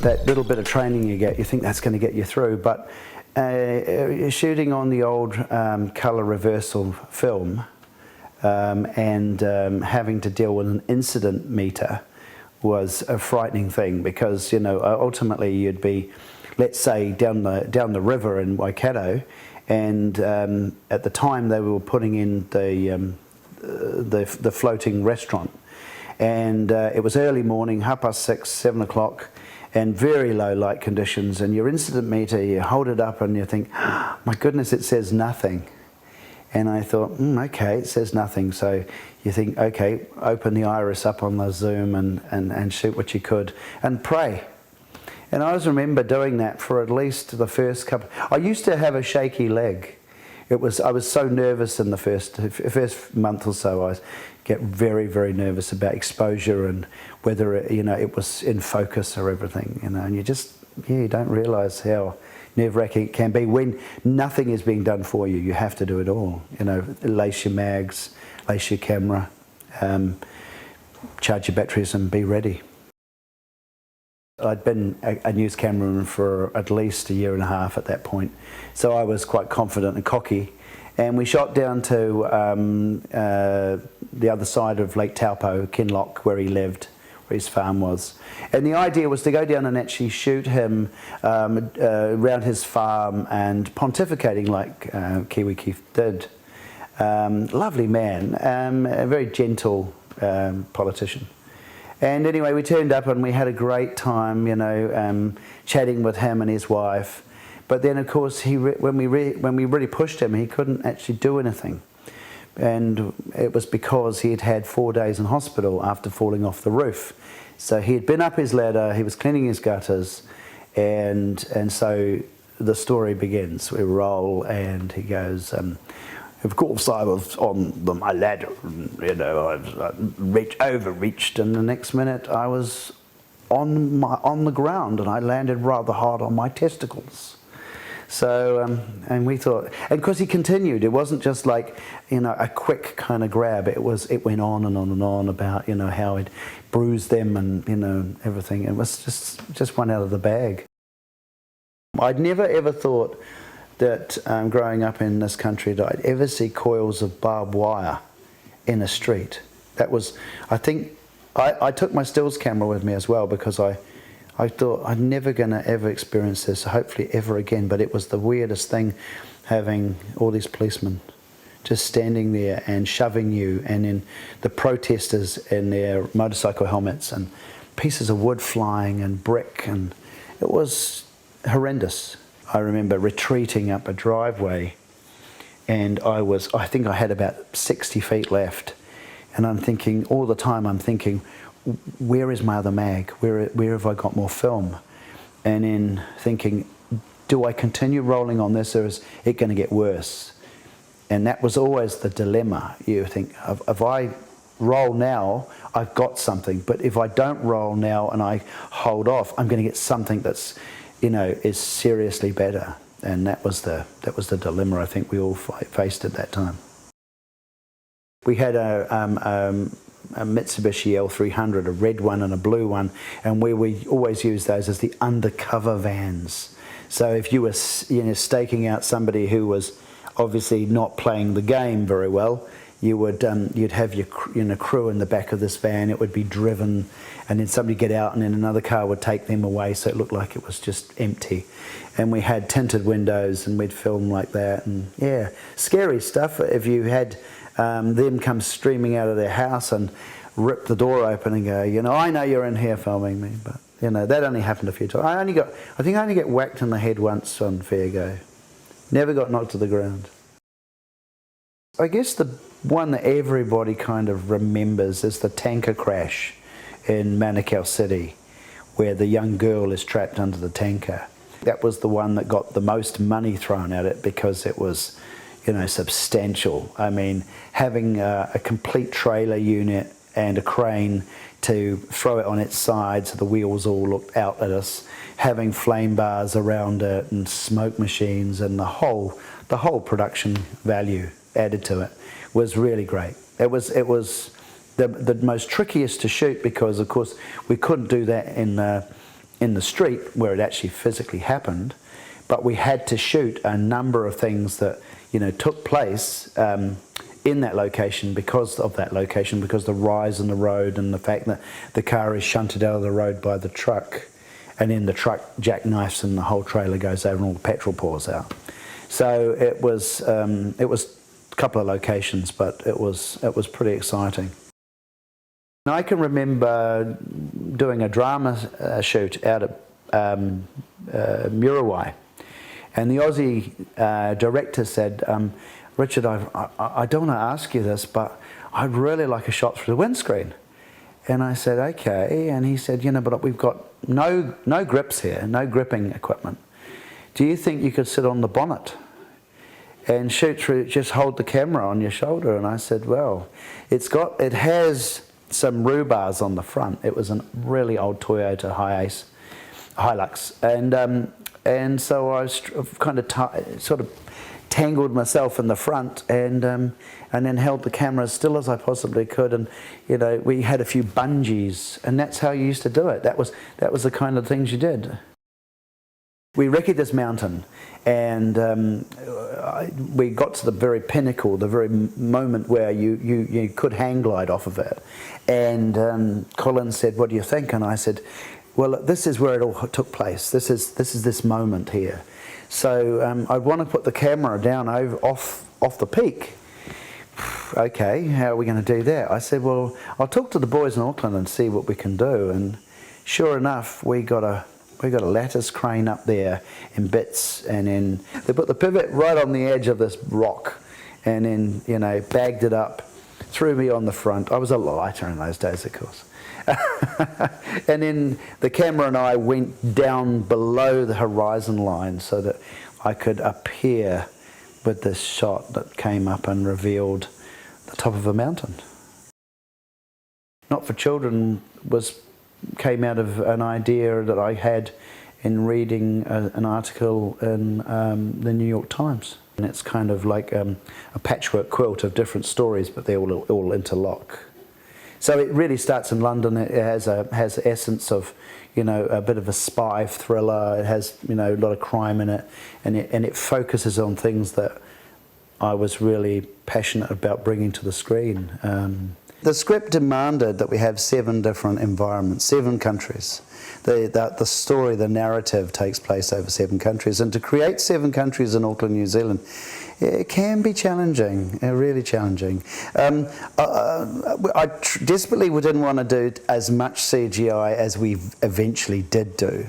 that little bit of training you get, you think that's going to get you through. But shooting on the old colour reversal film and having to deal with an incident meter was a frightening thing, because ultimately you'd be, let's say, down the river in Waikato, and at the time they were putting in the floating restaurant, and it was early morning, 6:30, 7 o'clock, and very low light conditions, and your incident meter, you hold it up and you think, oh, my goodness, it says nothing. And I thought, okay, it says nothing. So you think, okay, open the iris up on the zoom and shoot what you could and pray. And I always remember doing that for at least the first couple. I used to have a shaky leg. I was so nervous in the first month or so. I get very, very nervous about exposure and whether it was in focus or everything. And you don't realise how nerve-wracking it can be when nothing is being done for you. You have to do it all. Lace your mags, lace your camera, charge your batteries, and be ready. I'd been a news cameraman for at least a year and a half at that point, so I was quite confident and cocky. And we shot down to the other side of Lake Taupo, Kinloch, where he lived, where his farm was. And the idea was to go down and actually shoot him around his farm and pontificating like Kiwi Keith did. Lovely man, a very gentle politician. And anyway, we turned up and we had a great time, chatting with him and his wife. But then, of course, when we really pushed him, he couldn't actually do anything. And it was because he had had 4 days in hospital after falling off the roof. So he had been up his ladder, he was cleaning his gutters, and so the story begins. We roll, and he goes, of course I was on my ladder, I overreached, and the next minute I was on the ground, and I landed rather hard on my testicles. So, and we thought, and because he continued, it wasn't just like, a quick kind of grab. It went on and on and on about, how he'd bruised them and, everything. It was just one out of the bag. I'd never ever thought that growing up in this country that I'd ever see coils of barbed wire in a street. That was, I think, I took my stills camera with me as well, because I thought I'm never going to ever experience this, hopefully ever again. But it was the weirdest thing, having all these policemen just standing there and shoving you, and then the protesters in their motorcycle helmets and pieces of wood flying and brick, and it was horrendous. I remember retreating up a driveway, and I think I had about 60 feet left, and I'm thinking, all the time I'm thinking, where is my other mag? Where have I got more film? And then thinking, do I continue rolling on this, or is it going to get worse? And that was always the dilemma. You think, if I roll now, I've got something, but if I don't roll now and I hold off, I'm going to get something that's, is seriously better. And that was the dilemma I think we all faced at that time. We had a Mitsubishi L300, a red one and a blue one, and we always used those as the undercover vans. So if you were staking out somebody who was obviously not playing the game very well, you would you'd have your crew in the back of this van. It would be driven, and then somebody get out, and then another car would take them away, so it looked like it was just empty. And we had tinted windows, and we'd film like that. And yeah, scary stuff. If you had them come streaming out of their house and rip the door open and go, I know you're in here filming me, but that only happened a few times. I think I only got whacked in the head once on fair go. Never got knocked to the ground. I guess the one that everybody kind of remembers is the tanker crash in Manukau City, where the young girl is trapped under the tanker. That was the one that got the most money thrown at it, because it was, substantial. I mean, having a complete trailer unit and a crane to throw it on its side so the wheels all looked out at us, having flame bars around it and smoke machines, and the whole production value added to it was really great. It was the most trickiest to shoot, because of course we couldn't do that in in the street where it actually physically happened, but we had to shoot a number of things that, you know, took place in that location because of that location, because the rise in the road and the fact that the car is shunted out of the road by the truck, and then the truck jackknifes and the whole trailer goes over and all the petrol pours out. So it was a couple of locations, but it was pretty exciting. I can remember doing a drama shoot out at Muriwai, and the Aussie director said, Richard, I don't want to ask you this, but I'd really like a shot through the windscreen. And I said, okay. And he said, you know, but we've got no grips here, no gripping equipment. Do you think you could sit on the bonnet and shoot through, just hold the camera on your shoulder? And I said, well, it has some rhubards on the front. It was a really old Toyota Hilux. And so I was kind of sort of tangled myself in the front and then held the camera as still as I possibly could, and you know, we had a few bungees, and that's how you used to do it. That was the kind of things you did. We recce'd this mountain, and we got to the very pinnacle, the very moment where you could hang glide off of it. And Colin said, "What do you think?" And I said, "Well, this is where it all took place. This is this moment here." So I want to put the camera down off the peak. Okay, how are we going to do that? I said, well, I'll talk to the boys in Auckland and see what we can do. And sure enough, we got a lattice crane up there in bits, and then they put the pivot right on the edge of this rock, and then, you know, bagged it up, threw me on the front. I was a lighter in those days, of course. And then the camera and I went down below the horizon line so that I could appear with this shot that came up and revealed the top of a mountain. Not for Children came out of an idea that I had in reading an article in the New York Times. And it's kind of like a patchwork quilt of different stories, but they all interlock. So it really starts in London. It has essence of, you know, a bit of a spy thriller. It has, you know, a lot of crime in it, and it focuses on things that I was really passionate about bringing to the screen. The script demanded that we have 7 different environments, 7 countries. The story, the narrative takes place over 7 countries, and to create 7 countries in Auckland, New Zealand, it can be challenging, really challenging. I desperately didn't want to do as much CGI as we eventually did do,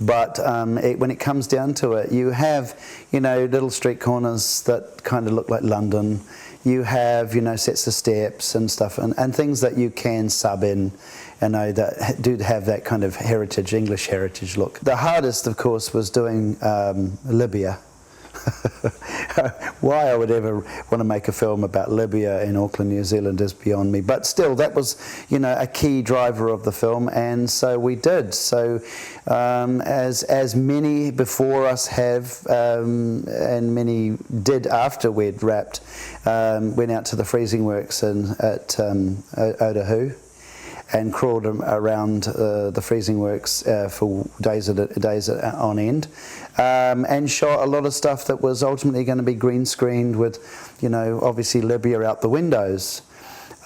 but when it comes down to it, you have, you know, little street corners that kind of look like London. You have, you know, sets of steps and stuff, and things that you can sub in, you know, that do have that kind of heritage, English heritage look. The hardest, of course, was doing Libya. Why I would ever want to make a film about Libya in Auckland, New Zealand is beyond me. But still, that was, you know, a key driver of the film, and so we did. So as many before us have, and many did after we'd wrapped, went out to the freezing works at Otahu and crawled around the freezing works for days on end, and shot a lot of stuff that was ultimately going to be green screened with, you know, obviously Libya out the windows.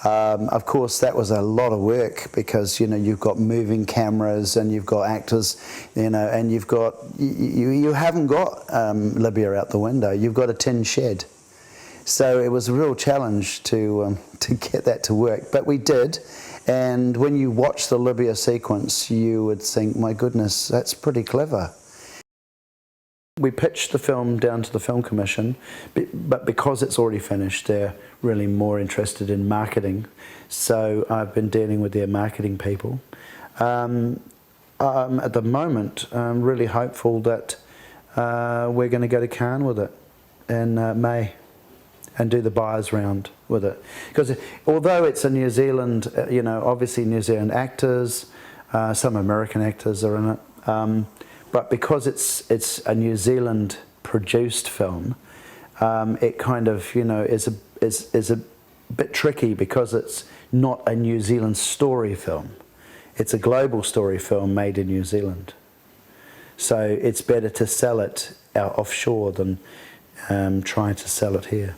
Of course, that was a lot of work because, you know, you've got moving cameras and you've got actors, you know, and you've got you haven't got Libya out the window. You've got a tin shed. So it was a real challenge to get that to work, but we did. And when you watch the Libya sequence, you would think, my goodness, that's pretty clever. We pitched the film down to the Film Commission, but because it's already finished, they're really more interested in marketing. So I've been dealing with their marketing people. At the moment, I'm really hopeful that we're going to go to Cannes with it in May and do the buyers round with it. Because although it's a New Zealand, you know, obviously New Zealand actors, some American actors are in it, but because it's a New Zealand produced film, it kind of, you know, is a bit tricky because it's not a New Zealand story film. It's a global story film made in New Zealand. So it's better to sell it out offshore than trying to sell it here.